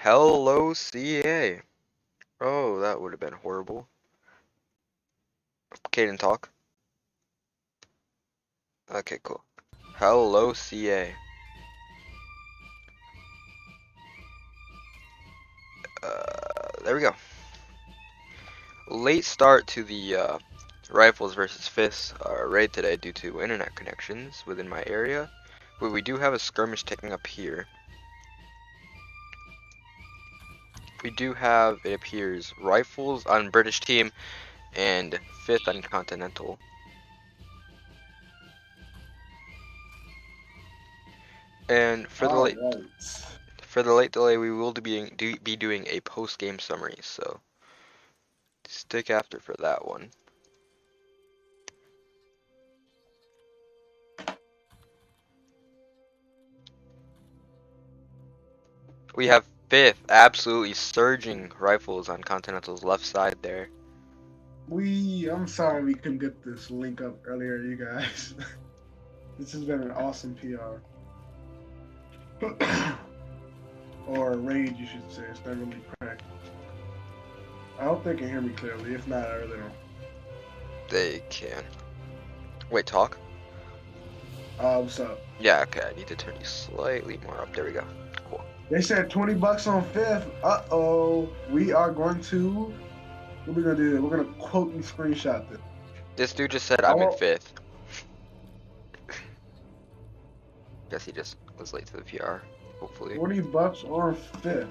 Hello, CA. Oh, that would have been horrible. Caden, talk. Okay, cool. Hello, CA. There we go. Late start to the Rifles versus Fists raid today due to internet connections within my area. But we do have a skirmish taking up here. We do have, it appears, Rifles on British team and 5th on Continental. And for the late delay, we will be doing a post-game summary, so stick after for that one. We have 5th absolutely surging Rifles on Continental's left side there. I'm sorry we couldn't get this link up earlier, you guys. This has been an awesome PR. Or raid, you should say. It's not really correct. I hope they can hear me clearly. If not, I really don't. They can. Wait, talk? What's up? Yeah, okay, I need to turn you slightly more up. There we go. Cool. They said 20 bucks on 5th. Uh-oh. We are going to... What are we going to do? We're going to quote and screenshot this. This dude just said I'm in 5th. Guess he just was late to the PR, hopefully. 20 bucks on 5th.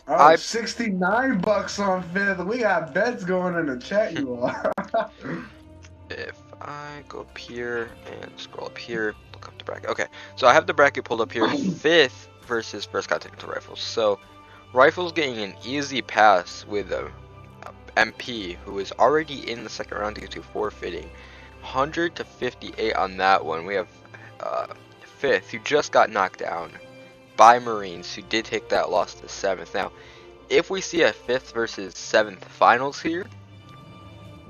Oh, 69 bucks on 5th. We got bets going in the chat, you all. If I go up here and scroll up here, look up the bracket. Okay, so I have the bracket pulled up here. 5th versus 1st Continental Rifles. So Rifles getting an easy pass with a MP who is already in the second round due to forfeiting. 100 to 58 on that one. We have 5th who just got knocked down by Marines who did take that loss to 7th. Now, if we see a 5th versus 7th finals here,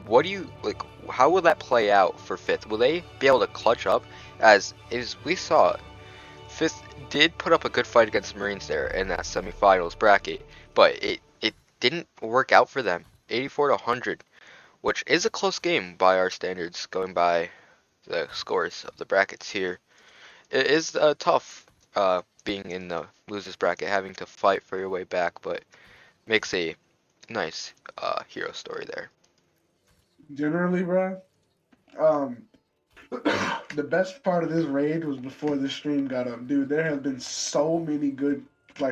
what do you like? How will that play out for 5th? Will they be able to clutch up? As we saw, 5th did put up a good fight against Marines there in that semifinals bracket, but it didn't work out for them. 84 to 100, which is a close game by our standards, going by the scores of the brackets here. It is tough being in the losers bracket, having to fight for your way back, but makes a nice hero story there. Generally, bro, the best part of this raid was before the stream got up. Dude, there have been so many good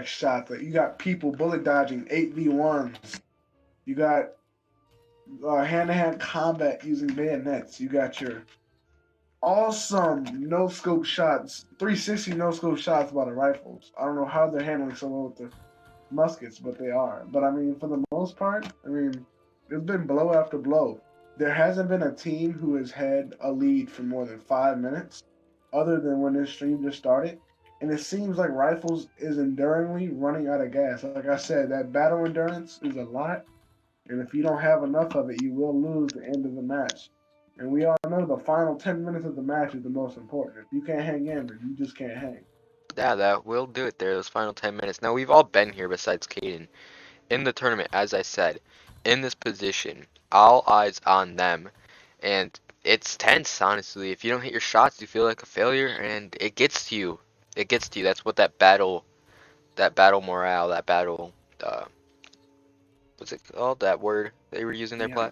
shots. Like, you got people bullet dodging 8v1s. You got hand-to-hand combat using bayonets. You got your awesome no-scope shots, 360 no-scope shots by the rifles. I don't know how they're handling so well with the muskets, but they are. But I mean, for the most part, I mean, it's been blow after blow. There hasn't been a team who has had a lead for more than 5 minutes, other than when this stream just started. And it seems like Rifles is enduringly running out of gas. Like I said, that battle endurance is a lot. And if you don't have enough of it, you will lose the end of the match. And we all know the final 10 minutes of the match is the most important. If you can't hang in, then you just can't hang. Yeah, that will do it there, those final 10 minutes. Now, we've all been here besides Caden in the tournament, as I said, in this position. All eyes on them. And it's tense, honestly. If you don't hit your shots, you feel like a failure, and it gets to you. It gets to you. That's what that battle morale, that battle, what's it called? That word they were using there, Yeah.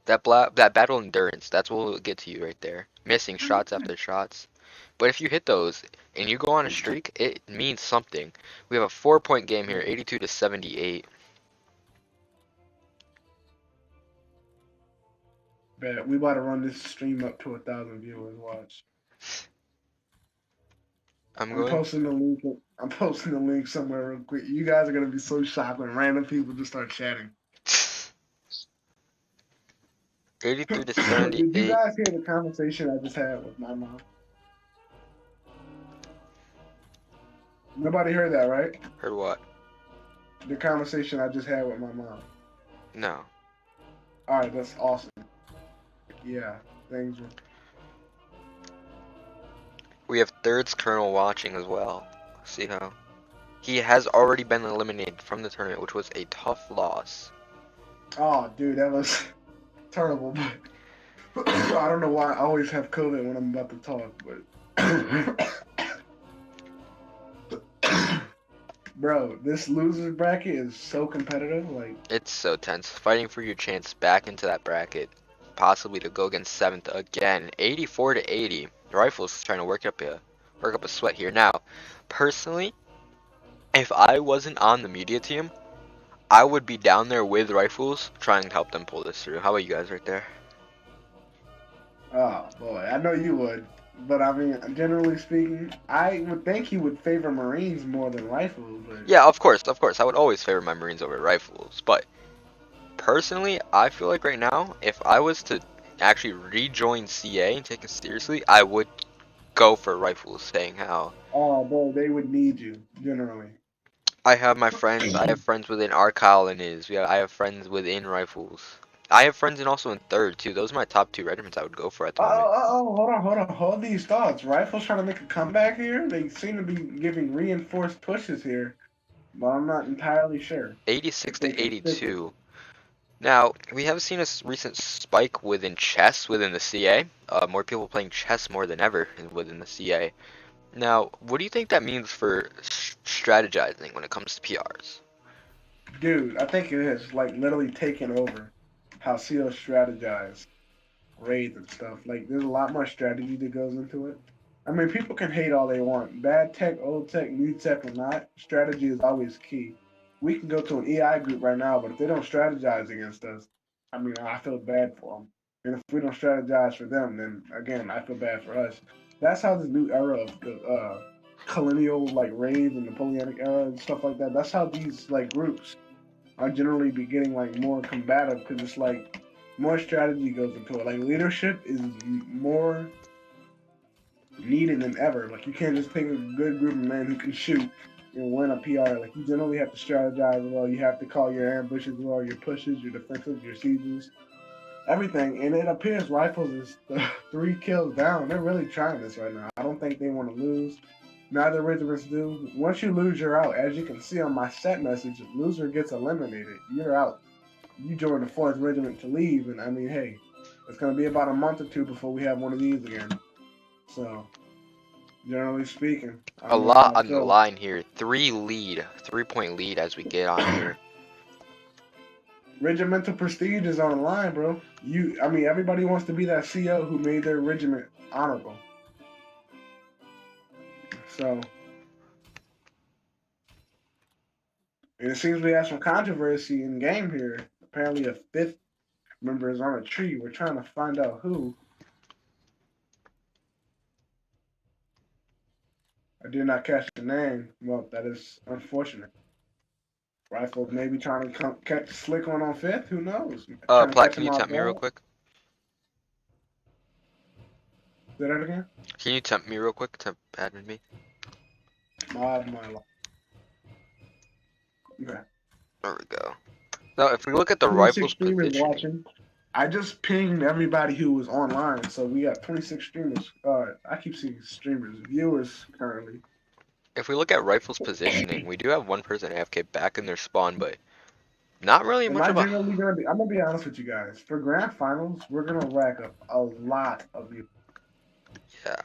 that battle endurance. That's what will get to you right there. Missing shots after shots. But if you hit those and you go on a streak, it means something. We have a 4-point game here, 82 to 78. Bet we about to run this stream up to 1,000 viewers. Watch. I'm posting the link. I'm posting the link somewhere real quick. You guys are gonna be so shocked when random people just start chatting. 83 to 78. Did you guys hear the conversation I just had with my mom? Nobody heard that, right? Heard what? The conversation I just had with my mom. No. All right, that's awesome. Yeah, things. We have Third's Colonel watching as well. See how he has already been eliminated from the tournament, which was a tough loss. Oh, dude, that was terrible. But I don't know why I always have COVID when I'm about to talk, but bro, this losers bracket is so competitive. Like, It's so tense, fighting for your chance back into that bracket, possibly to go against seventh again. 84 to 80. Rifles trying to work up a sweat here. Now, personally, if I wasn't on the media team, I would be down there with Rifles trying to help them pull this through. How about you guys right there? oh boy, I know you would, but I mean, generally speaking, I would think he would favor Marines more than rifles. But Yeah, of course, of course. I would always favor my Marines over Rifles, but personally, I feel like right now, if I was to actually rejoin CA and take it seriously, I would go for Rifles, saying how oh, bro, they would need you generally. I have my friends, I have friends within our colonies, I have friends within Rifles. I have friends and also in third too. Those are my top two regiments I would go for at the moment. Hold these thoughts. Rifles trying to make a comeback here. They seem to be giving reinforced pushes here, but I'm not entirely sure 86 if they to can stick it. 82. Now, we have seen a recent spike within chess within the CA. More people playing chess more than ever within the CA. Now, what do you think that means for strategizing when it comes to PRs? Dude, I think it has like literally taken over how CEOs strategize raids and stuff. Like, there's a lot more strategy that goes into it. I mean, people can hate all they want. Bad tech, old tech, new tech, or not, strategy is always key. We can go to an EI group right now, but if they don't strategize against us, I mean, I feel bad for them. And if we don't strategize for them, then again, I feel bad for us. That's how this new era of the colonial like raids and Napoleonic era and stuff like that. That's how these like groups are generally be getting like more combative because it's like more strategy goes into it. Like leadership is more needed than ever. Like you can't just pick a good group of men who can shoot and win a PR. Like you generally have to strategize well. You have to call your ambushes well, your pushes, your defensives, your sieges, everything. And it appears Rifles is 3 kills down. They're really trying this right now. I don't think they want to lose. Neither regiments do. Once you lose, you're out. As you can see on my set message, loser gets eliminated. You're out. You join the 4th Regiment to leave, and I mean, hey, it's going to be about a month or two before we have one of these again. So, generally speaking, I A don't know how lot I on the feel. line here. 3-point lead as we get on here. Regimental prestige is on the line, bro. I mean, everybody wants to be that CO who made their regiment honorable. So, and it seems we have some controversy in game here. Apparently, a 5th member is on a tree. We're trying to find out who. I did not catch the name. Well, that is unfortunate. Rifles maybe trying to catch a slick one on 5th. Who knows? Trying to Plat, catch can him you off temp me real guard. quick? Say that again? Can you temp me real quick? Temp admin me. My life. Okay. There we go. Now, if we look at the 26 Rifles streamers positioning, watching. I just pinged everybody who was online, so we got 26 streamers. I keep seeing streamers, viewers currently. if we look at Rifles positioning, we do have one person AFK back in their spawn, but not really Am much I of a generally gonna be? I'm gonna be honest with you guys. For grand finals, we're gonna rack up a lot of you. yeah.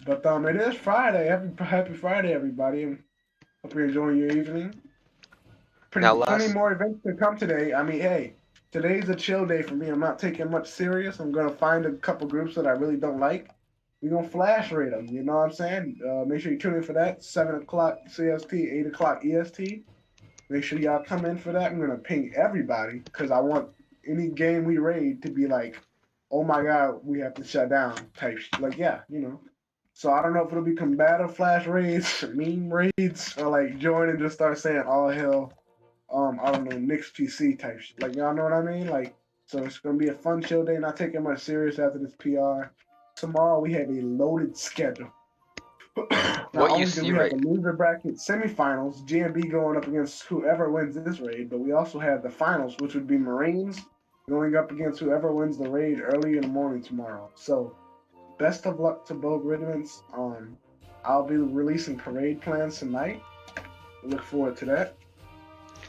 But it is Friday. Happy Friday, everybody. And hope you're enjoying your evening. Now Plenty last more events to come today. I mean, hey, today's a chill day for me. I'm not taking much serious. I'm gonna find a couple groups that I really don't like. We're gonna flash rate them. You know what I'm saying? Make sure you tune in for that. 7 o'clock CST, 8 o'clock EST. Make sure y'all come in for that. I'm gonna ping everybody because I want any game we raid to be like, oh my god, we have to shut down type. Like yeah, you know. So I don't know if it'll be combative flash raids, meme raids, or like join and just start saying all hell I don't know, Nick's PC type shit. Like y'all know what I mean? Like so it's gonna be a fun chill day, not taking much serious after this PR. Tomorrow we have a loaded schedule. Not What you only do see we have right the loser bracket semifinals, GMB going up against whoever wins this raid, but we also have the finals, which would be Marines going up against whoever wins the raid early in the morning tomorrow. So, best of luck to both regiments. I'll be releasing parade plans tonight. Look forward to that.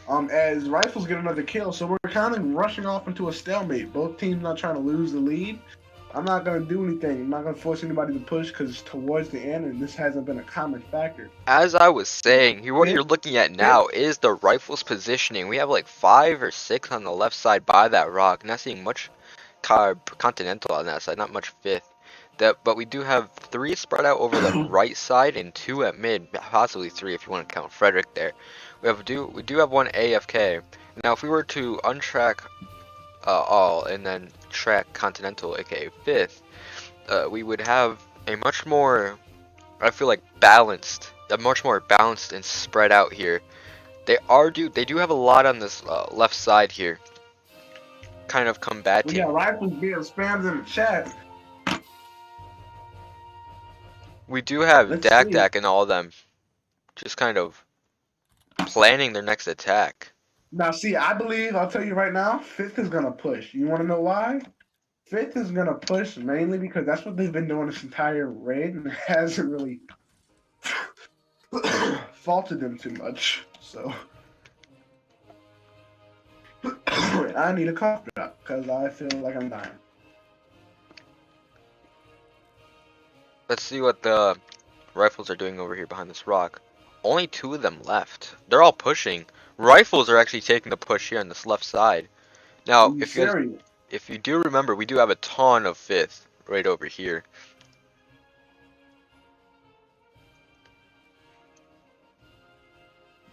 As rifles get another kill, so we're kind of rushing off into a stalemate. Both teams not trying to lose the lead. I'm not gonna do anything. I'm not gonna force anybody to push because it's towards the end, and this hasn't been a common factor. as I was saying, what Fifth, you're looking at fifth, now is the rifles positioning. We have like 5 or 6 on the left side by that rock. Not seeing much continental on that side, not much fifth. But we do have 3 spread out over the right side and 2 at mid, possibly 3 if you want to count Frederick there. We do have 1 AFK. Now, if we were to untrack all and then track continental, aka fifth, we would have a much more, I feel like, much more balanced and spread out here. They do have a lot on this left side here, kind of we combating. got rifles being spammed in the chat. We do have Let's see. Dak and all of them just kind of planning their next attack. Now, see, I believe, I'll tell you right now, fifth is gonna push. You want to know why? Fifth is gonna push mainly because that's what they've been doing this entire raid, and it hasn't really faulted them too much. So I need a cough drop because I feel like I'm dying. Let's see what the rifles are doing over here behind this rock. Only 2 of them left. They're all pushing. Rifles are actually taking the push here on this left side. Are Now, you serious? if you do remember, we do have a ton of fifth right over here.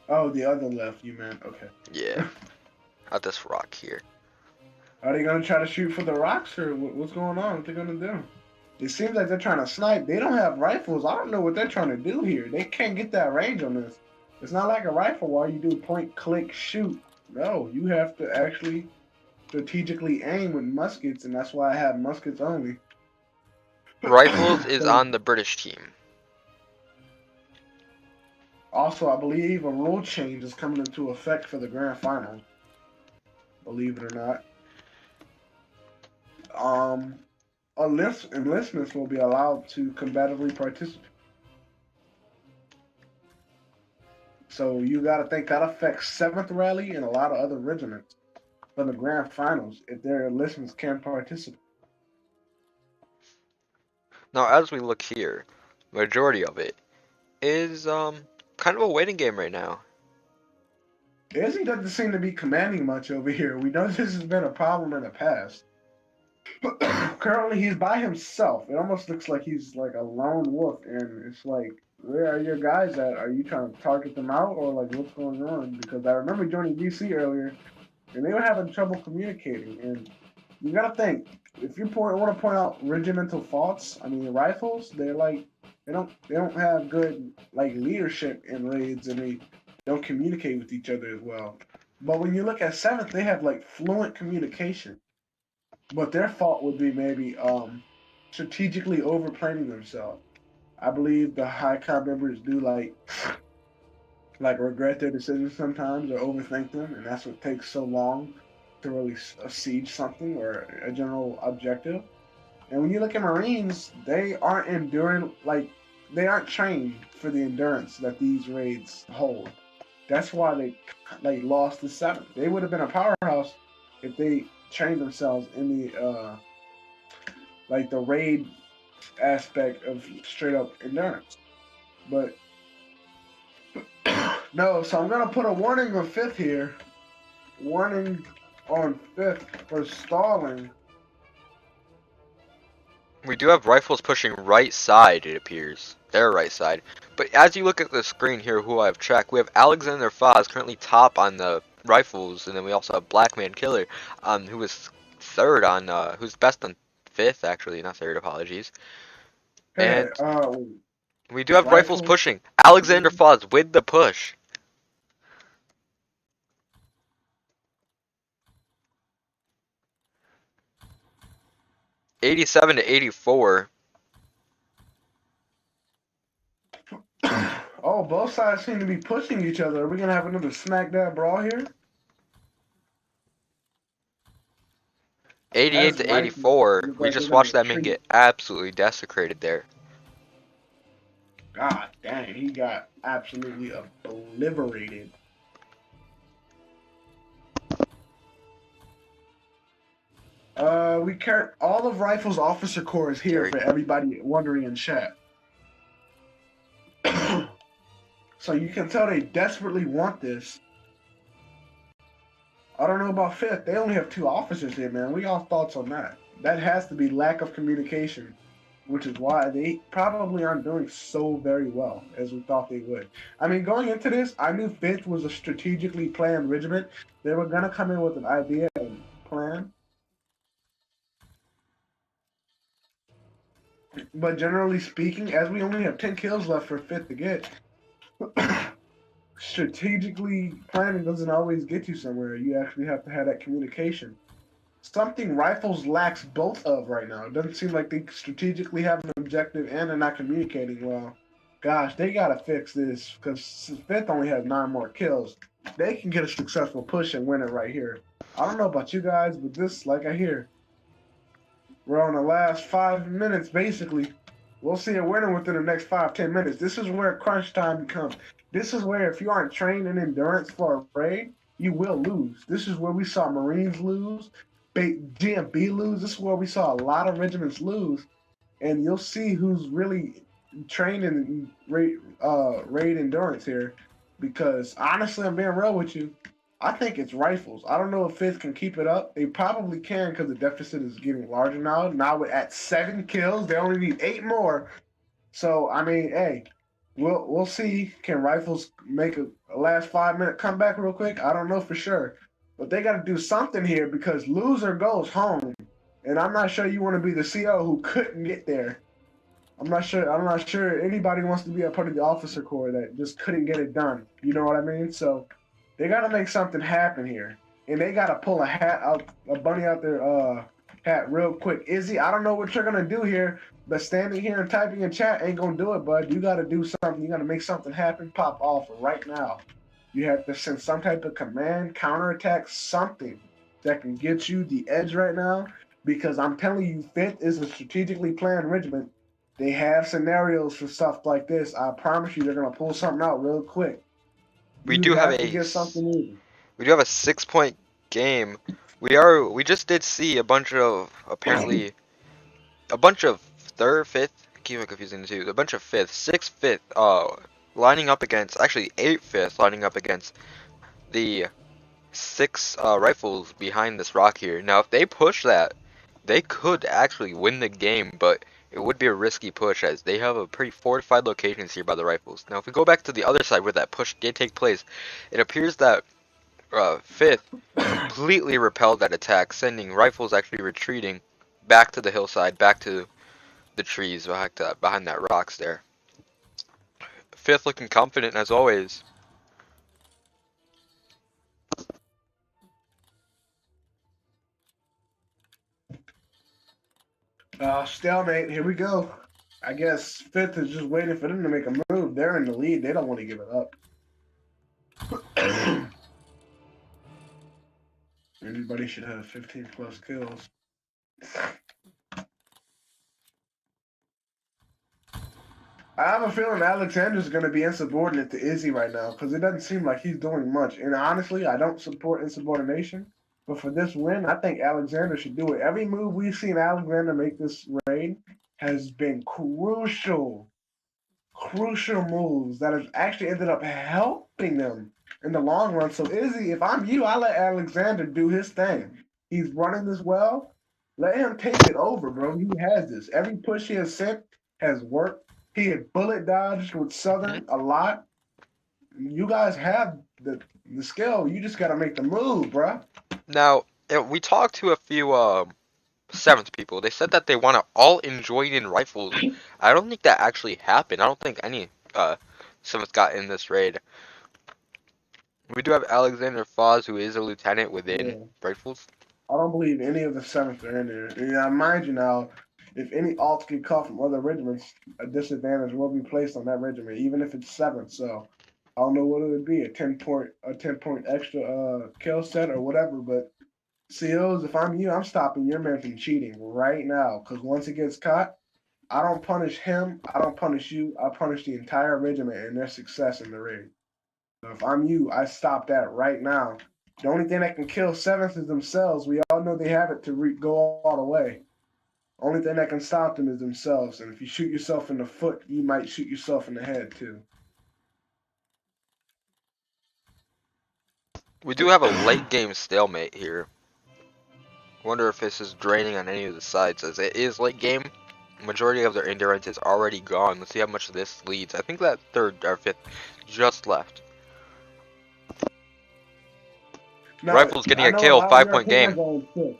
Oh, the other left, you meant. Okay. Yeah, at this rock here. Are they gonna try to shoot for the rocks, or what's going on? What they gonna do? It seems like they're trying to snipe. They don't have rifles. I don't know what they're trying to do here. They can't get that range on this. It's not like a rifle where you do point, click, shoot. No, you have to actually strategically aim with muskets, and that's why I have muskets only. Rifles is So, on the British team. also, I believe a rule change is coming into effect for the grand final. Believe it or not. Enlistments will be allowed to combatively participate. So you got to think that affects 7th Rally and a lot of other regiments for the grand finals if their enlistments can participate. Now, as we look here, majority of it is kind of a waiting game right now. Izzy doesn't seem to be commanding much over here. We know this has been a problem in the past. Currently, he's by himself. It almost looks like he's like a lone wolf, and it's like, where are your guys at? Are you trying to target them out, or like what's going on? Because I remember joining DC earlier, and they were having trouble communicating. And you gotta think, if you want to point out regimental faults, I mean rifles, they're like they don't have good like leadership in raids, and they don't communicate with each other as well. But when you look at 7th, they have like fluent communication. But their fault would be maybe strategically overplanning themselves. I believe the high com members do like regret their decisions sometimes or overthink them, and that's what takes so long to really siege something or a general objective. And when you look at Marines, they aren't enduring they aren't trained for the endurance that these raids hold. That's why they lost the 7th. They would have been a powerhouse if they trained themselves in the like the raid aspect of straight up endurance. But no, so I'm gonna put a warning on 5th here. Warning on 5th for stalling. We do have rifles pushing right side, it appears. Their right side. But as you look at the screen here, who I have tracked, we have Alexander Foz currently top on the rifles, and then we also have Blackman Killer, who was third on, who's best on fifth, actually, not third, apologies. Hey, And we do have rifles rifles. pushing. Alexander Foz with the push. 87 to 84. Oh, both sides seem to be pushing each other. Are we gonna have another smack dab brawl here? 88 As to rifles 84. look We like they're just gonna watched that man retreat. get absolutely desecrated there. God dang, he got absolutely obliterated. We care. All of Rifle's officer corps is here Carry. for everybody wondering in chat. So you can tell they desperately want this. I don't know about Fifth. They only have 2 officers here, man. What y'all thoughts on that? That has to be lack of communication, which is why they probably aren't doing so very well as we thought they would. I mean, going into this, I knew Fifth was a strategically planned regiment. They were gonna come in with an idea and plan. But generally speaking, as we only have 10 kills left for Fifth to get, strategically planning doesn't always get you somewhere. You actually have to have that communication. Something Rifles lacks both of right now. It doesn't seem like they strategically have an objective and they're not communicating well. Gosh, they gotta fix this because Fifth only has 9 more kills. They can get a successful push and win it right here. I don't know about you guys, but this, like I hear, we're on the last 5 minutes basically. We'll see a winner within the next 5-10 minutes. This is where crunch time becomes. This is where if you aren't trained in endurance for a raid, you will lose. This is where we saw Marines lose, GMB lose. This is where we saw a lot of regiments lose, and you'll see who's really trained in raid endurance here. Because honestly, I'm being real with you. I think it's Rifles. I don't know if Fifth can keep it up. They probably can because the deficit is getting larger now. Now we're at 7 kills. They only need 8 more. So I mean, hey, we'll see. Can Rifles make a last 5 minute comeback real quick? I don't know for sure, but they got to do something here because loser goes home, and I'm not sure you want to be the CO who couldn't get there. I'm not sure. I'm not sure anybody wants to be a part of the officer corps that just couldn't get it done. You know what I mean? So they got to make something happen here, and they got to pull a hat out, a bunny out their hat real quick. Izzy, I don't know what you're gonna do here, but standing here and typing in chat ain't gonna do it, bud. You got to do something. You got to make something happen. Pop off right now. You have to send some type of command, counterattack, something that can get you the edge right now. Because I'm telling you, Fifth is a strategically planned regiment. They have scenarios for stuff like this. I promise you, they're gonna pull something out real quick. We You do have have to get something moving. we do have a 6 point game. We just did see a bunch of apparently a bunch of third, fifth, keep it confusing too. A bunch of fifth, sixth, fifth, lining up against actually 8th, 5th lining up against the 6 rifles behind this rock here. Now, if they push that, they could actually win the game, but it would be a risky push as they have a pretty fortified locations here by the rifles. Now, if we go back to the other side where that push did take place, it appears that 5th completely repelled that attack, sending rifles actually retreating back to the hillside, back to the trees, behind that rocks there. 5th looking confident as always. Stalemate. Here we go. I guess Fifth is just waiting for them to make a move. They're in the lead. They don't want to give it up. Everybody should have 15 plus kills. I have a feeling Alexander's going to be insubordinate to Izzy right now because it doesn't seem like he's doing much. And honestly, I don't support insubordination. But for this win, I think Alexander should do it. Every move we've seen Alexander make this raid has been crucial moves that have actually ended up helping them in the long run. So Izzy, if I'm you, I let Alexander do his thing. He's running this well. Let him take it over, bro. He has this. Every push he has sent has worked. He had bullet dodged with Southern a lot. You guys have the skill. You just got to make the move, bro. Now, we talked to a few 7th people. They said that they want to all enjoy in rifles. I don't think that actually happened. I don't think any 7th got in this raid. We do have Alexander Foz, who is a lieutenant within Yeah. rifles. I don't believe any of the seventh are in there. Yeah, mind you now, If any alts get caught from other regiments, a disadvantage will be placed on that regiment, even if it's 7th. So I don't know what it would be, a 10 point extra kill set or whatever. But COs, if I'm you, I'm stopping your man from cheating right now. Because once it gets caught, I don't punish him, I don't punish you, I punish the entire regiment and their success in the raid. So if I'm you, I stop that right now. The only thing that can kill 7th is themselves. We all know they have it to go all the way. Only thing that can stop them is themselves. And if you shoot yourself in the foot, you might shoot yourself in the head too. We do have a late game stalemate here. Wonder if this is draining on any of the sides, as it is late game. Majority of their endurance is already gone. Let's see how much this leads. I think that 3rd or 5th just left. Now, Rifle's getting I a know a kill, lot of 5-point Europeans are game. going too.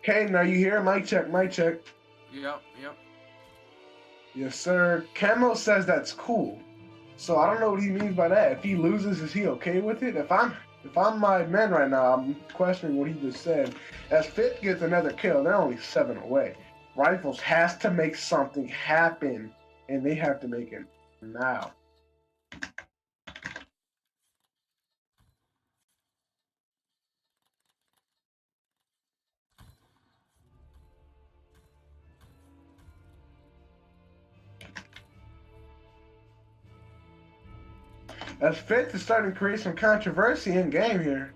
Caden, are you here? Mic check, mic check. Yep. Yes, sir. Camo says that's cool. So I don't know what he means by that. If he loses, is he okay with it? If I'm my men right now, I'm questioning what he just said. As Fit gets another kill, they're only 7 away. Rifles has to make something happen, and they have to make it now. As Fit is starting to create some controversy in game here.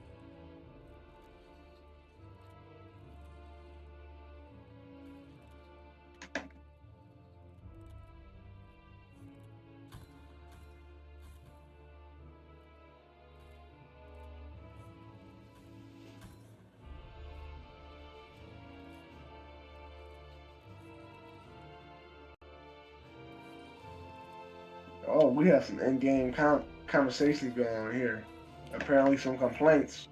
Oh, we have some in-game conversations going on here. Apparently some complaints.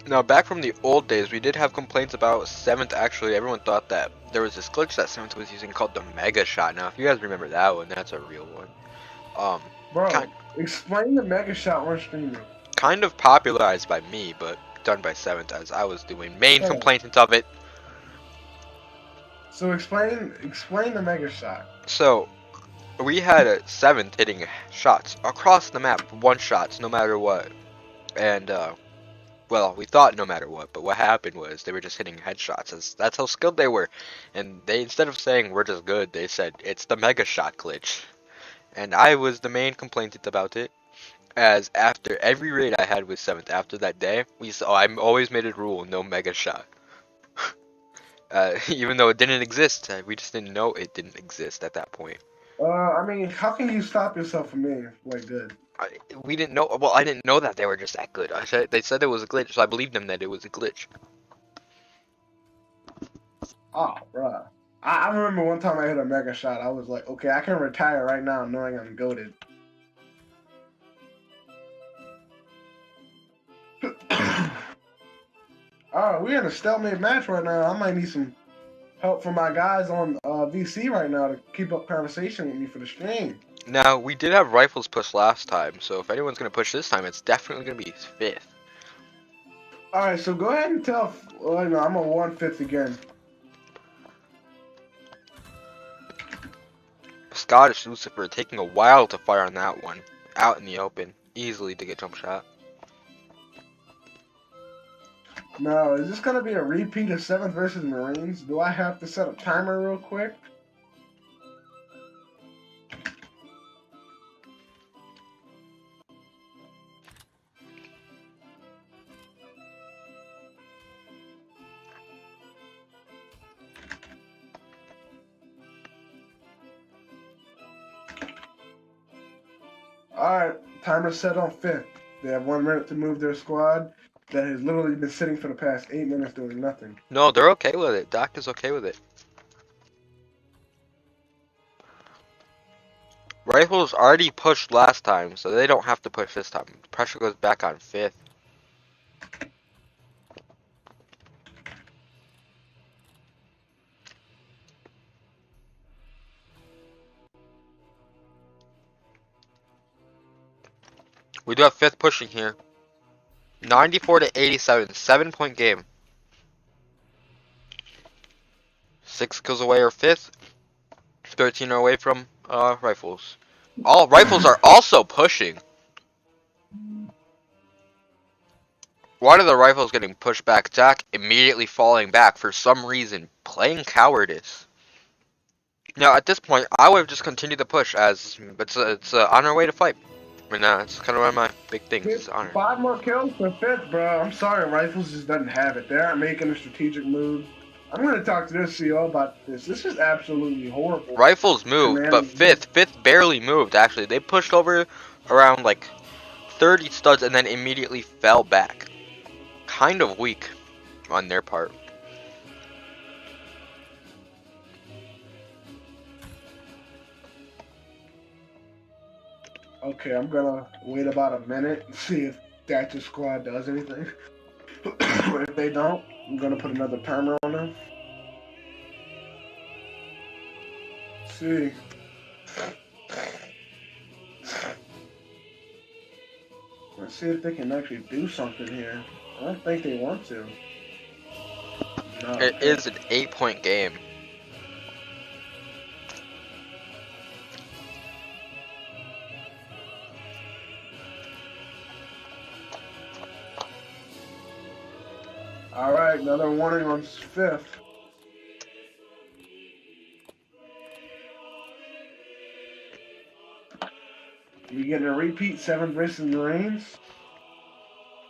Now, back from the old days, we did have complaints about 7th. Actually, everyone thought that there was this glitch that 7th was using called the Mega Shot. Now, if you guys remember that one, that's a real one. Bro, explain the mega shot on stream. Kind of popularized by me, but done by 7th as I was doing main Yeah. complainant of it. So explain the mega shot. So, we had a 7th hitting shots across the map, one shots, no matter what. And, well, we thought no matter what, but what happened was they were just hitting headshots, as that's how skilled they were. And they, instead of saying we're just good, they said it's the mega shot glitch. And I was the main complainant about it, as after every raid I had with 7th after that day, I always made it rule, no mega shot. Even though it didn't exist, we just didn't know it didn't exist at that point. I mean, how can you stop yourself from being like good? We didn't know. Well, I didn't know that they were just that good. They said it was a glitch, so I believed them that it was a glitch. Oh, bruh. I remember one time I hit a mega shot. I was like, okay, I can retire right now knowing I'm goated. Alright, we're in a stalemate match right now. I might need some help from my guys on VC right now to keep up conversation with me for the stream. Now, we did have rifles push last time, so if anyone's going to push this time, it's definitely going to be 5th. Alright, so go ahead and tell. Well, no, I'm on 1/5 again. Scottish Lucifer taking a while to fire on that one. Out in the open. Easily to get jump shot. Now, is this going to be a repeat of 7th versus Marines? Do I have to set a timer real quick? Alright, timer set on 5th. They have 1 minute to move their squad that has literally been sitting for the past 8 minutes doing nothing. No, they're okay with it. Doc is okay with it. Rifles already pushed last time, so they don't have to push this time. The pressure goes back on 5th. We do have 5th pushing here. 94 to 87, 7-point game. 6 kills away are 5th. 13 are away from Rifles. All Rifles are also pushing. One of the Rifles getting pushed back. Jack immediately falling back for some reason, playing cowardice. Now at this point, I would have just continued to push as it's on our way to fight. I mean, it's kind of one of my big things. It's honor. 5 more kills for 5th, bro. I'm sorry, Rifles just doesn't have it. They aren't making a strategic move. I'm going to talk to this CO about this. This is absolutely horrible. Rifles moved, but 5th barely moved, actually. They pushed over around, like, 30 studs and then immediately fell back. Kind of weak on their part. Okay, I'm gonna wait about a minute and see if Thatcher's squad does anything. If they don't, I'm gonna put another timer on them. Let's see. Let's see if they can actually do something here. I don't think they want to. No, It is an 8-point game. Alright, another warning on 5th. We getting a repeat, 7 versus Marines?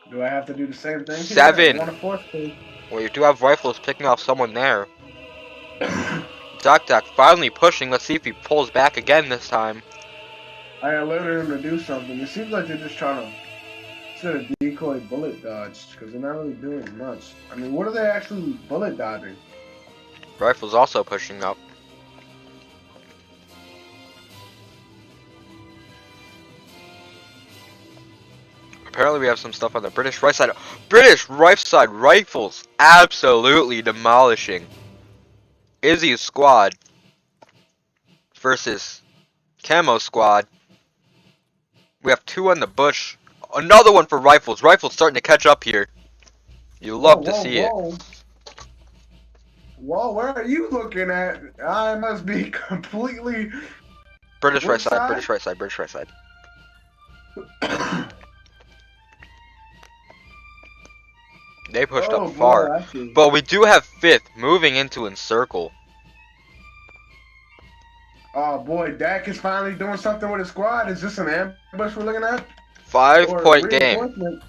Do I have to do the same thing? 7! Well, you do have Rifles picking off someone there. Doc finally pushing. Let's see if he pulls back again this time. I alerted him to do something. It seems like they're just trying to set a decoy bullet dodge because they're not really doing much. I mean, what are they actually bullet dodging? Rifles also pushing up. Apparently we have some stuff on the British right side. British right side Rifles absolutely demolishing Izzy's squad versus Camo's squad. We have 2 on the bush. Another one for Rifles. Rifles starting to catch up here. You love to see it. Whoa, where are you looking at? I must be completely... British right side, British right side, British right side. They pushed up far. But we do have 5th moving into encircle. Oh boy, Dak is finally doing something with his squad. Is this an ambush we're looking at? 5-point game.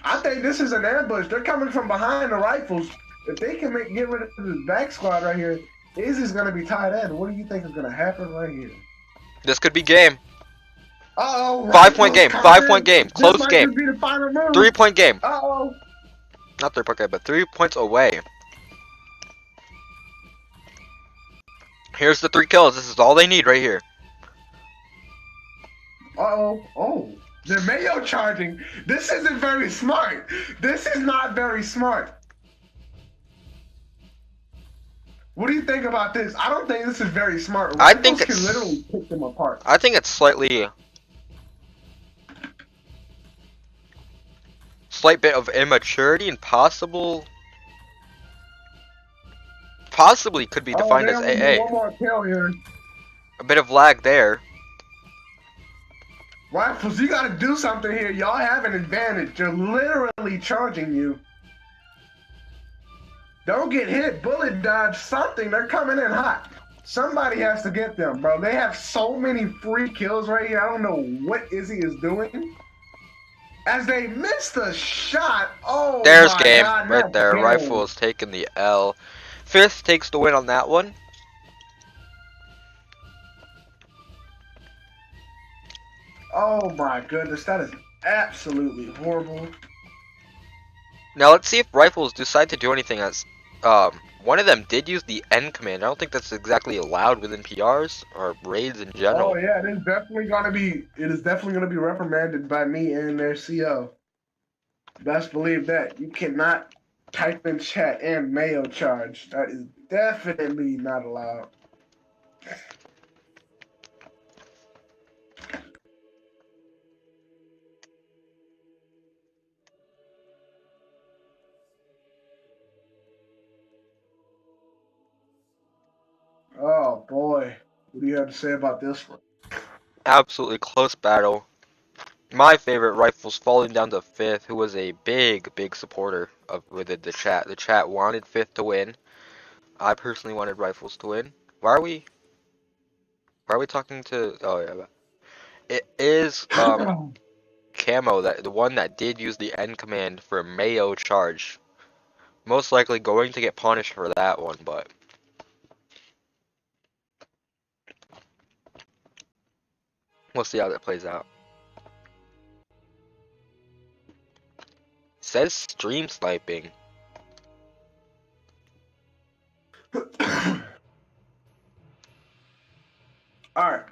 I think this is an ambush. They're coming from behind the Rifles. If they can get rid of this back squad right here, Izzy's going to be tied in. What do you think is going to happen right here? This could be game. Uh-oh. 5-point game. 5-point game. Close game. 3-point game. Uh-oh. Not 3-point game, but 3 points away. Here's the 3 kills. This is all they need right here. Uh-oh. Oh. They're Mayo charging. This isn't very smart. This is not very smart. What do you think about this? I don't think this is very smart. I think it's... can literally pick them apart. I think it's slight bit of immaturity and possibly could be defined as AA. One more kill here. A bit of lag there. Rifles, you gotta do something here. Y'all have an advantage. They're literally charging you. Don't get hit. Bullet dodge something. They're coming in hot. Somebody has to get them, bro. They have so many free kills right here. I don't know what Izzy is doing. As they miss the shot. Oh, there's my game God, right there. game. Rifles taking the L. 5th takes the win on that one. Oh my goodness, that is absolutely horrible. Now let's see if Rifles decide to do anything as one of them did use the N command. I don't think that's exactly allowed within PRs or raids in general. Oh yeah, it is definitely gonna be reprimanded by me and their CO. Best believe that. You cannot type in chat and Mayo charge. That is definitely not allowed. boy. What do you have to say about this one? Absolutely close battle. My favorite Rifles falling down to 5th, who was a big supporter of within the chat. The chat wanted 5th to win. I personally wanted Rifles to win. Why are we talking to? Oh yeah, it is Camo, that the one that did use the end command for Mayo charge. Most likely going to get punished for that one, but we'll see how that plays out. Says stream sniping. Alright.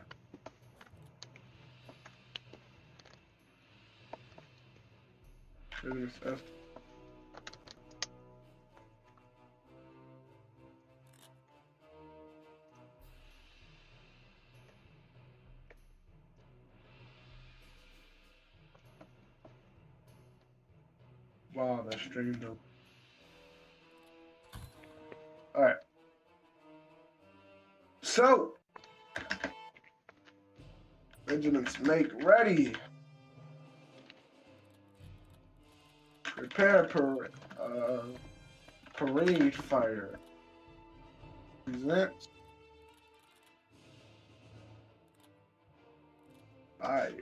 Wow, that streamed up. Alright. So, regiments make ready. Prepare parade fire. Presents. Fire.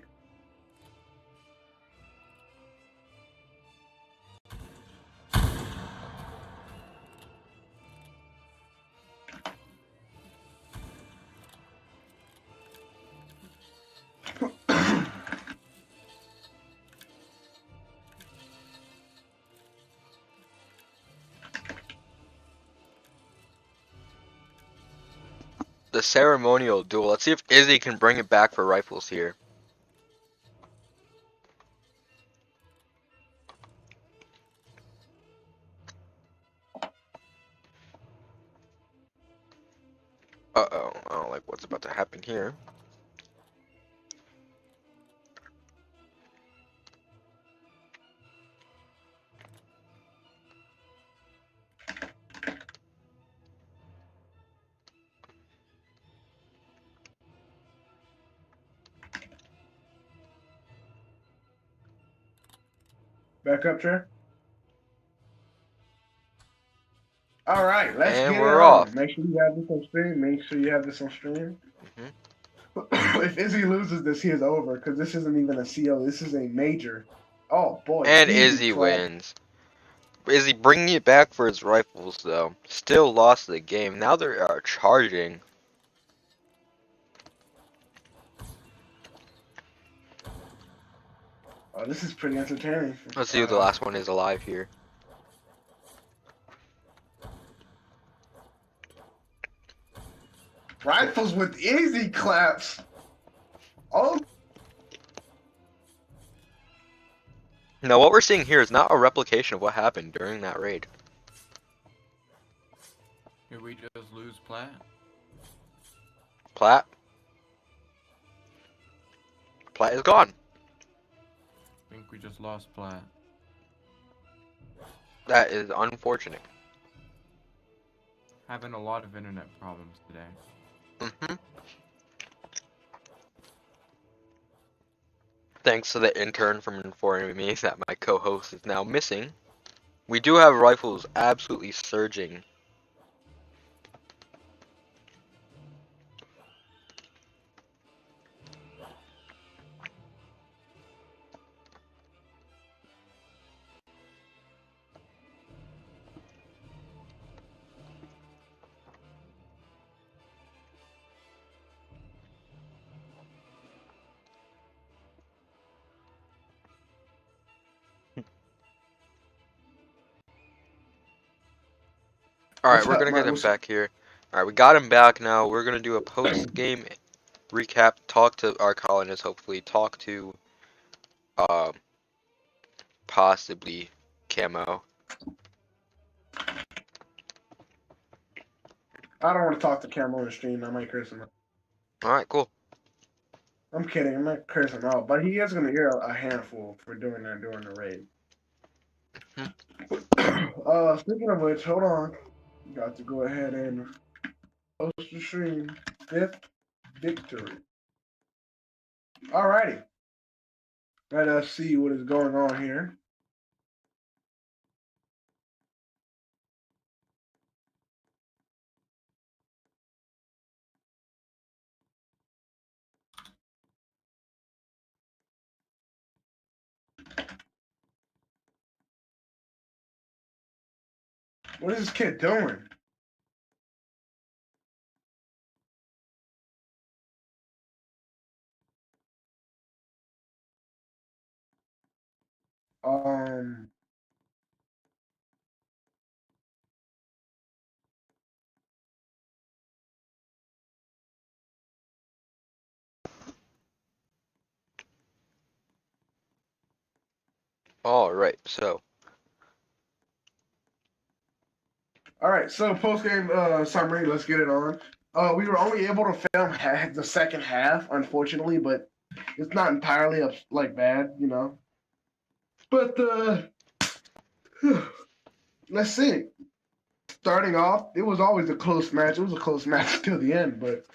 The ceremonial duel. Let's see if Izzy can bring it back for Rifles here. Uh-oh, I don't like what's about to happen here. Back up, chair. All right, let's And get it we're on. off. Make sure you have this on stream. Make sure you have this on stream. If Izzy loses this, he is over because this isn't even a CO. This is a major. Oh boy, And easy Izzy clap. wins. Izzy bringing it back for his Rifles though. Still lost the game. Now they are charging. Oh, this is pretty entertaining. Let's see who the last one is alive here. Rifles with easy claps. Oh, Now what we're seeing here is not a replication of what happened during that raid. Did we just lose Platt? Platt is gone. I think we just lost Platt. That is unfortunate. Having a lot of internet problems today. Thanks to the intern for informing me that my co-host is now missing. We do have Rifles absolutely surging. Alright, we're gonna get him back here. Alright, we got him back now. We're gonna do a post-game recap, talk to our colonists, hopefully, talk to possibly Camo. I don't want to talk to Cam on the stream. I might curse him out. Alright, cool. I'm kidding. I'm not cursing him out, but he is going to hear a handful for doing that during the raid. Speaking of which, hold on. Got to go ahead and Post the stream. 5th victory. Alrighty. Let us see what is going on here. What is this kid doing? Um, All right, so post game summary. Let's get it on. We were only able to film the second half, unfortunately, but it's not entirely like bad, you know. But let's see. Starting off, it was always a close match. It was a close match till the end, but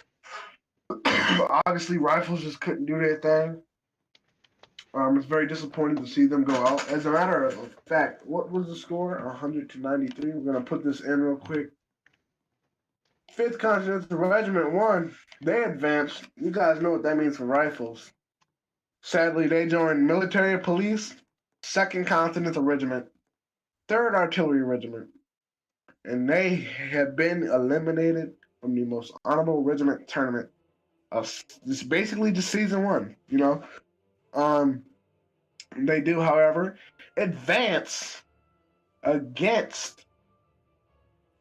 obviously Rifles just couldn't do their thing. It's very disappointing to see them go out. As a matter of fact, what was the score? 100-93. We're gonna put this in real quick. 5th Continental Regiment won. They advanced. You guys know what that means for Rifles. Sadly, they joined Military Police, 2nd Continental Regiment, 3rd Artillery Regiment, and they have been eliminated from the most honorable regiment tournament of this, basically just season 1. You know, they do, however, advance against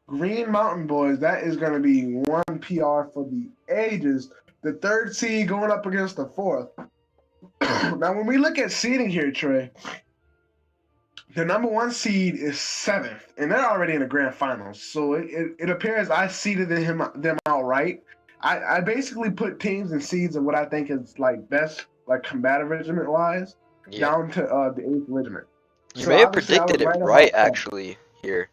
Green Mountain Boys. That is going to be one PR for the ages. The 3rd seed going up against the 4th. Now, when we look at seeding here, Trey, the number 1 seed is 7th, and they're already in the grand finals. So it appears I seeded them outright. I basically put teams and seeds of what I think is like best, like combative regiment wise, down to the 8th regiment. You may have predicted it right, actually, here.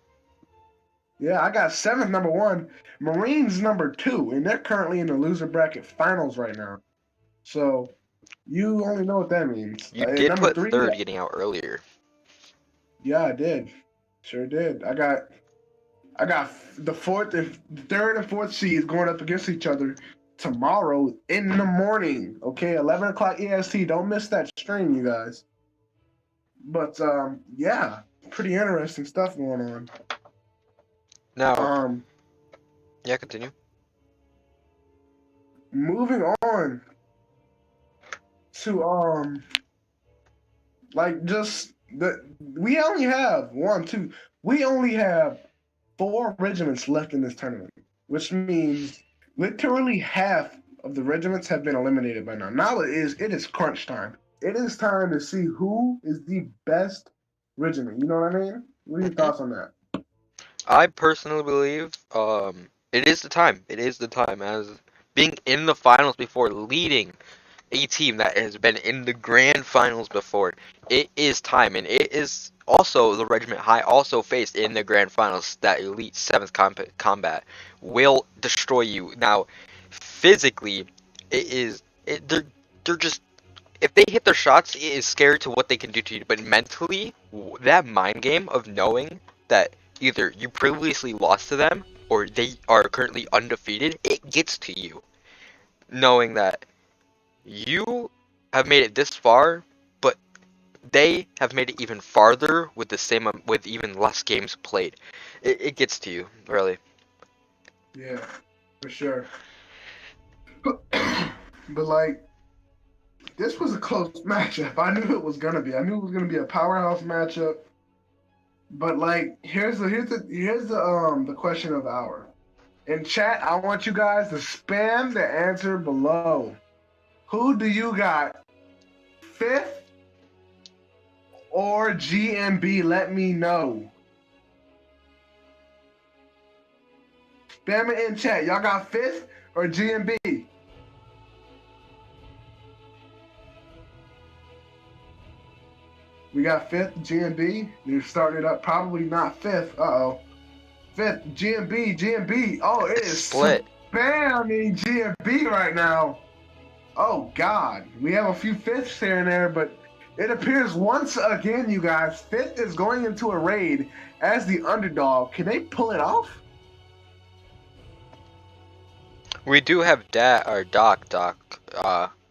Yeah, I got 7th number 1, Marines number 2, and they're currently in the loser bracket finals right now. So you only know what that means. You did put 3rd getting out earlier. Yeah, I did. Sure did. I got the 4th and 3rd and 4th seeds going up against each other tomorrow in the morning. Okay, 11 o'clock EST. Don't miss that stream, you guys. But yeah, pretty interesting stuff going on. Now, yeah, continue. Moving on to like just we only have we only have 4 regiments left in this tournament, which means literally half of the regiments have been eliminated by now. Now it is crunch time. It is time to see who is the best regiment. You know what I mean? What are your thoughts on that? I personally believe it is the time. It is the time, as being in the finals before, leading a team that has been in the grand finals before. It is time, and it is also the regiment High also faced in the grand finals. That elite 7th combat will destroy you. Now, physically, they're just, if they hit their shots, it is scary to what they can do to you. But mentally, that mind game of knowing that either you previously lost to them or they are currently undefeated, it gets to you. Knowing that you have made it this far, but they have made it even farther with with even less games played. It gets to you, really. Yeah, for sure. But like, this was a close matchup. I knew it was gonna be. I knew it was gonna be a powerhouse matchup. But like, here's the question of the hour. In chat, I want you guys to spam the answer below. Who do you got? 5th or GMB? Let me know. Spam it in chat. Y'all got 5th or GMB? We got 5th GMB. They started up probably not 5th. 5th GMB. Oh, it is split. Bam! In GMB right now. Oh God, we have a few fifths here and there, but it appears once again, you guys, fifth is going into a raid as the underdog. Can they pull it off? We do have Doc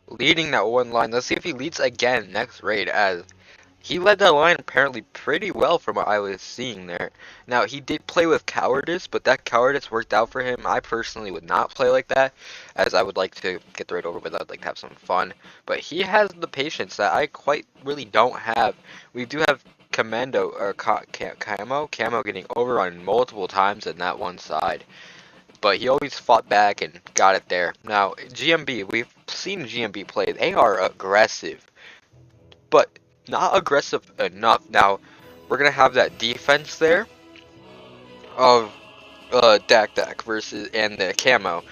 leading that one line. Let's see if he leads again next raid, as he led that line apparently pretty well from what I was seeing there. Now, he did play with cowardice, but that cowardice worked out for him. I personally would not play like that, as I would like to get the raid over with. I'd like to have some fun. But he has the patience that I quite really don't have. We do have Camo getting overrun multiple times in that one side. But he always fought back and got it there. Now, GMB, we've seen GMB play. They are aggressive, but not aggressive enough. Now, we're going to have that defense there of Dak versus and the Camo.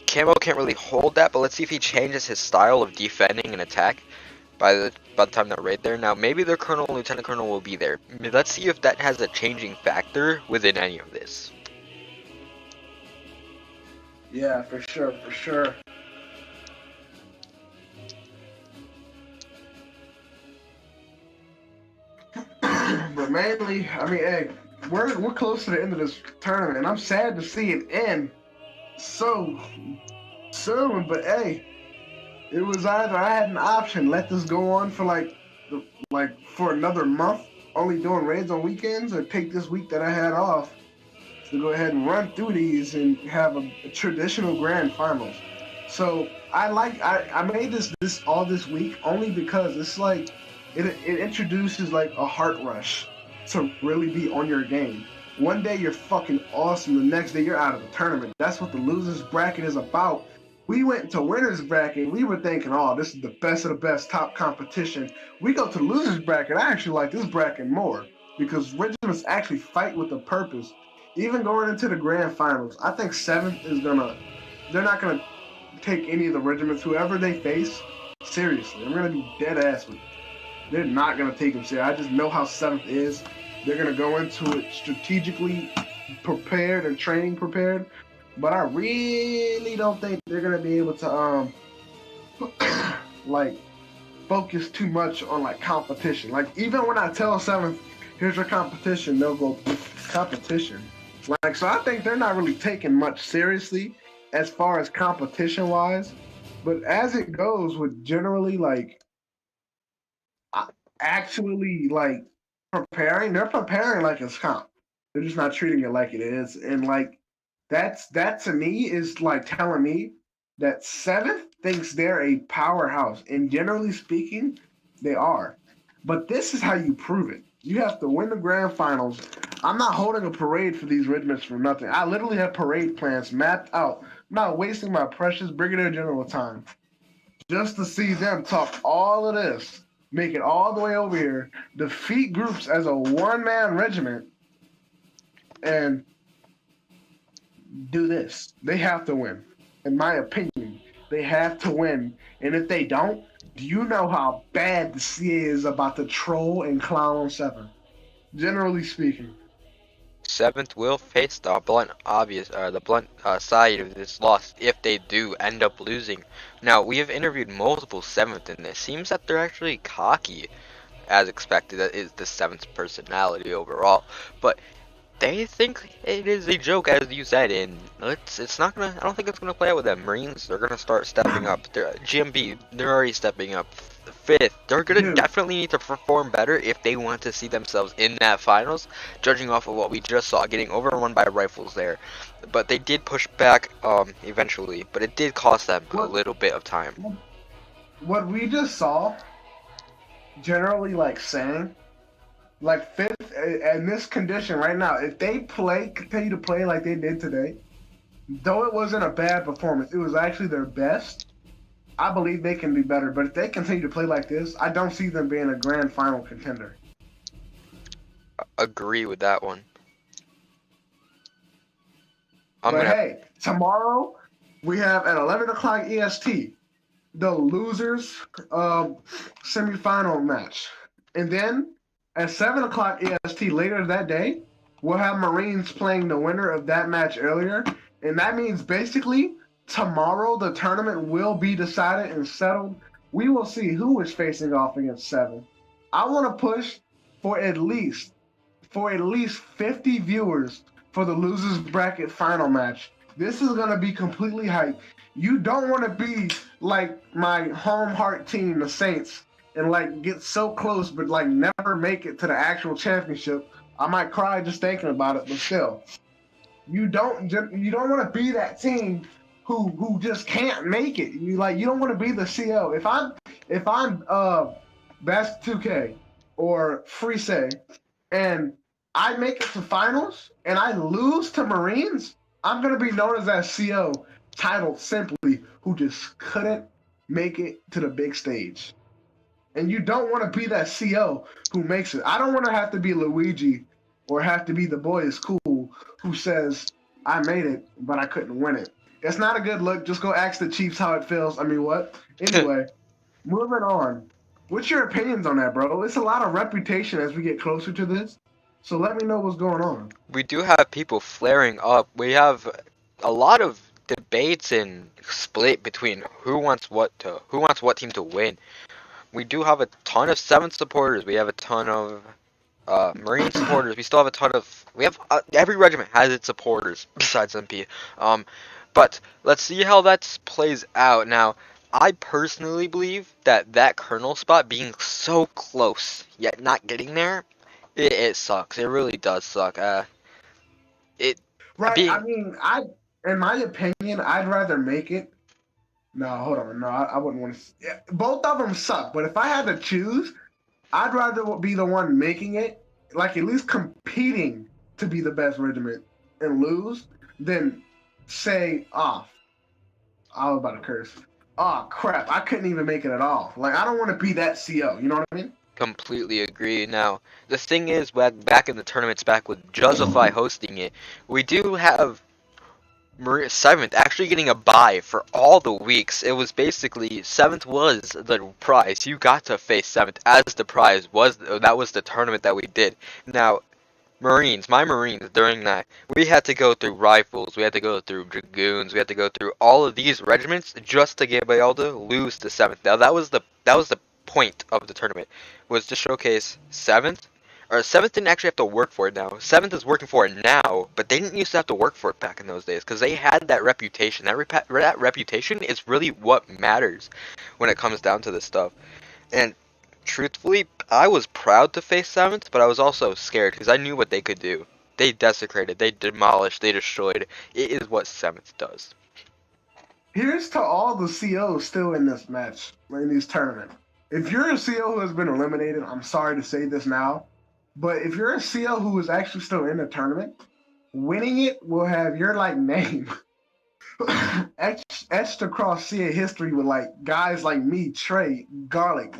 Camo can't really hold that, but let's see if he changes his style of defending and attack by the time they're right there. Now, maybe their Colonel and Lieutenant Colonel will be there. Let's see if that has a changing factor within any of this. Yeah, for sure, for sure. But mainly, I mean, hey, we're close to the end of this tournament, and I'm sad to see it end so soon. But hey, it was either I had an option, let this go on for like for another month, only doing raids on weekends, or take this week that I had off to go ahead and run through these and have a traditional grand finals. So I made this all this week only because it's like it introduces like a heart rush to really be on your game. One day you're fucking awesome, the next day you're out of the tournament. That's what the losers bracket is about. We went to winners bracket. We were thinking, oh, this is the best of the best, top competition. We go to losers bracket. I actually like this bracket more because regiments actually fight with a purpose. Even going into the grand finals, I think 7th is they're not gonna take any of the regiments, whoever they face, seriously. I'm gonna be dead ass with it. They're not gonna take them seriously. I just know how 7th is. They're gonna go into it strategically prepared and training prepared, but I really don't think they're gonna be able to like focus too much on like competition. Like even when I tell 7th, here's your competition, they'll go competition. Like, so I think they're not really taking much seriously as far as competition wise, but as it goes with generally like actually like preparing, they're preparing like it's comp. They're just not treating it like it is, and like that to me is like telling me that 7th thinks they're a powerhouse, and generally speaking, they are. But this is how you prove it. You have to win the grand finals. I'm not holding a parade for these regiments for nothing. I literally have parade plans mapped out. I'm not wasting my precious Brigadier General time just to see them talk all of this, make it all the way over here, defeat groups as a one-man regiment, and do this. They have to win. In my opinion, they have to win. And if they don't, do you know how bad the CA is about to troll and clown on 7? Generally speaking. 7th will face the blunt side of this loss if they do end up losing. Now, we have interviewed multiple 7th, and it seems that they're actually cocky, as expected. That is the 7th personality overall, but they think it is a joke, as you said, and it's not gonna. I don't think it's gonna play out with them. Marines, they're gonna start stepping up. GMB, they're already stepping up. 5th, they're gonna definitely need to perform better if they want to see themselves in that finals, judging off of what we just saw, getting overrun by rifles there. But they did push back eventually, but it did cost them a little bit of time. What we just saw, generally like saying, like 5th in this condition right now, if they continue to play like they did today, though it wasn't a bad performance, it was actually their best. I believe they can be better, but if they continue to play like this, I don't see them being a grand final contender. Agree with that one. Hey, tomorrow we have at 11 o'clock EST the losers semifinal match, and then at 7 o'clock EST later that day we'll have Marines playing the winner of that match earlier, And that means basically tomorrow the tournament will be decided and settled. We will see who is facing off against 7. I want to push for at least 50 viewers for the losers bracket final match. This is gonna be completely hype. You don't want to be like my home heart team, the Saints, and like get so close but like never make it to the actual championship. I might cry just thinking about it, but still, you don't want to be that team who just can't make it. You don't want to be the CO. If I'm Best 2K or Freese and I make it to finals and I lose to Marines, I'm gonna be known as that CO titled simply who just couldn't make it to the big stage. And you don't want to be that CO who makes it. I don't want to have to be Luigi or have to be the boy is cool who says, I made it, but I couldn't win it. It's not a good look. Just go ask the Chiefs how it feels. I mean, what? Anyway, moving on. What's your opinions on that, bro? It's a lot of reputation as we get closer to this. So let me know what's going on. We do have people flaring up. We have a lot of debates and split between who wants what team to win. We do have a ton of 7th supporters. We have a ton of Marine supporters. We still have a ton of. We have every regiment has its supporters besides MP. But let's see how that plays out. Now, I personally believe that colonel spot being so close yet not getting there, it sucks. It really does suck. Right. I mean, in my opinion, I'd rather make it. No, hold on. No, I wouldn't want to. Yeah, both of them suck. But if I had to choose, I'd rather be the one making it, like at least competing to be the best regiment and lose, than say, I was about to curse. Oh, crap. I couldn't even make it at all. Like, I don't want to be that CO. You know what I mean? Completely agree. Now, the thing is, back in the tournaments, back with Justify hosting it, we do have 7th actually getting a bye for all the weeks. It was basically 7th was the prize. You got to face 7th as the prize. That was the tournament that we did. Now, my Marines, during that, we had to go through rifles, we had to go through dragoons, we had to go through all of these regiments just to be able to lose to 7th. Now, that was the point of the tournament, was to showcase 7th. Or 7th didn't actually have to work for it now. 7th is working for it now, but they didn't used to have to work for it back in those days because they had that reputation. That reputation is really what matters when it comes down to this stuff. And truthfully, I was proud to face 7th, but I was also scared because I knew what they could do. They desecrated, they demolished, they destroyed. It is what 7th does. Here's to all the COs still in this match, in this tournament. If you're a CO who has been eliminated, I'm sorry to say this now, but if you're a CO who is actually still in the tournament, winning it will have your name etched across CA history with guys like me, Trey, Garlic.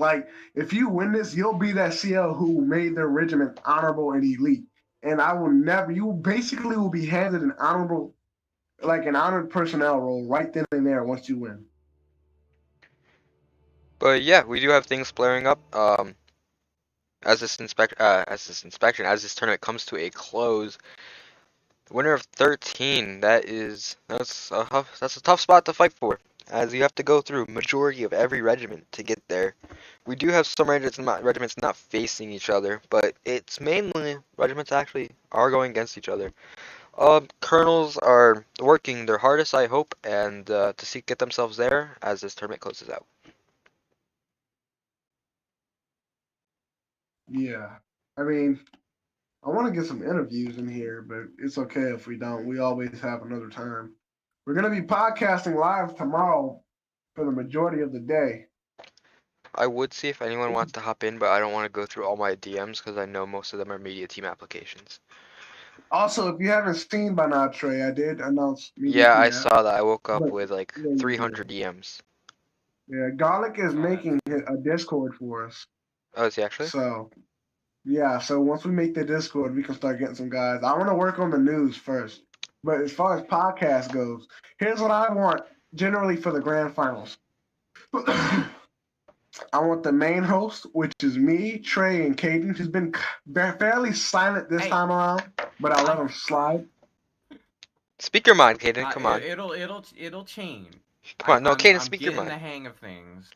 If you win this, you'll be that CO who made their regiment honorable and elite. And you basically will be handed an honorable, an honored personnel role right then and there once you win. But yeah, we do have things flaring up. As this tournament comes to a close, the winner of 13, that's a tough spot to fight for, as you have to go through majority of every regiment to get there. We do have some regiments not facing each other, but it's mainly regiments actually are going against each other. Colonels are working their hardest, I hope, and to get themselves there as this tournament closes out. Yeah, I mean, I want to get some interviews in here, but it's okay if we don't. We always have another time. We're going to be podcasting live tomorrow for the majority of the day. I would see if anyone wants to hop in, but I don't want to go through all my DMs because I know most of them are media team applications. Also, if you haven't seen by now, Trey, I did announce. Yeah, I saw that. I woke up with 300 DMs. Yeah, Garlic is making a Discord for us. Oh, is he actually? So, yeah. So once we make the Discord, we can start getting some guys. I want to work on the news first. But as far as podcast goes, here's what I want generally for the grand finals. I want the main host, which is me, Trey, and Caden, who's been fairly silent this time around, but I let him slide. Speak your mind, Caden. Come on. It'll change. Come on. No, Caden, I'm speak your getting the mind. hang of things.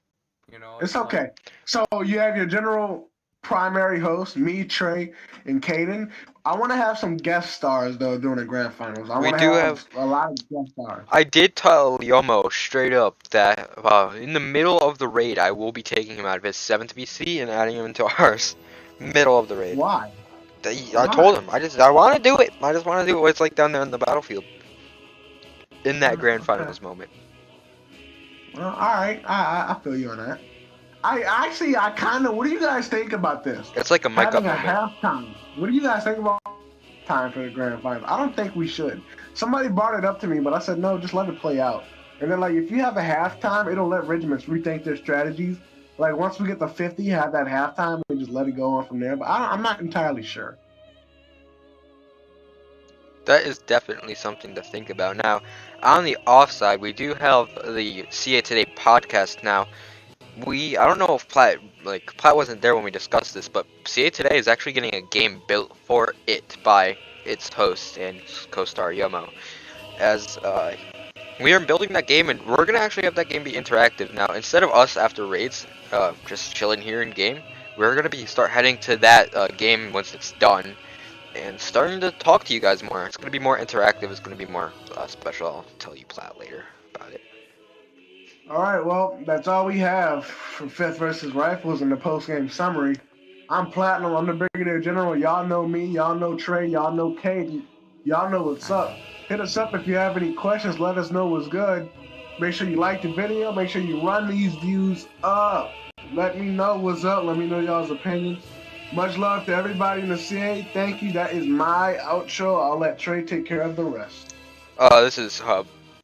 You know, It's okay. So you have your general primary host, me, Trey, and Caden. I want to have some guest stars though during the grand finals. I We want to do have have. a lot of guest stars. I did tell Yomo straight up that in the middle of the raid, I will be taking him out of his 7th BC and adding him into ours. Middle of the raid. Why? I told him. I want to do it. I just want to do what it's like down there on the battlefield. In that grand Okay. finals moment. Well, all right. I feel you on that. I kind of. What do you guys think about this? It's like a mic up Having a moment. halftime. What do you guys think about time for the grand final? I don't think we should. Somebody brought it up to me, but I said no. Just let it play out. And then, like, if you have a halftime, it'll let regiments rethink their strategies. Like, once we get to 50, have that halftime and just let it go on from there. But I'm not entirely sure. That is definitely something to think about. Now, on the offside, we do have the CA Today podcast now. I don't know if Platt wasn't there when we discussed this, but CA Today is actually getting a game built for it by its host and co-star Yomo. As we are building that game, and we're gonna actually have that game be interactive now. Instead of us after raids, just chilling here in game, we're gonna start heading to that game once it's done, and starting to talk to you guys more. It's gonna be more interactive. It's gonna be more special. I'll tell you Platt later about it. All right, well, that's all we have for 5th versus Rifles in the post-game summary. I'm Platinum. I'm the Brigadier General. Y'all know me. Y'all know Trey. Y'all know Katie. Y'all know what's up. Hit us up if you have any questions. Let us know what's good. Make sure you like the video. Make sure you run these views up. Let me know what's up. Let me know y'all's opinions. Much love to everybody in the CA. Thank you. That is my outro. I'll let Trey take care of the rest. This is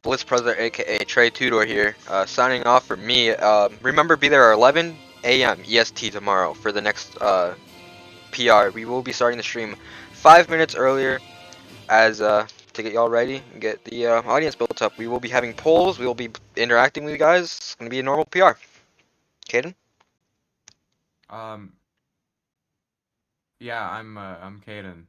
Blitz President, aka Trey Tudor here, signing off for me. Remember, be there at 11 a.m. EST tomorrow for the next PR. We will be starting the stream 5 minutes earlier, as to get y'all ready and get the audience built up. We will be having polls. We will be interacting with you guys. It's gonna be a normal PR. Caden? Yeah, I'm Caden.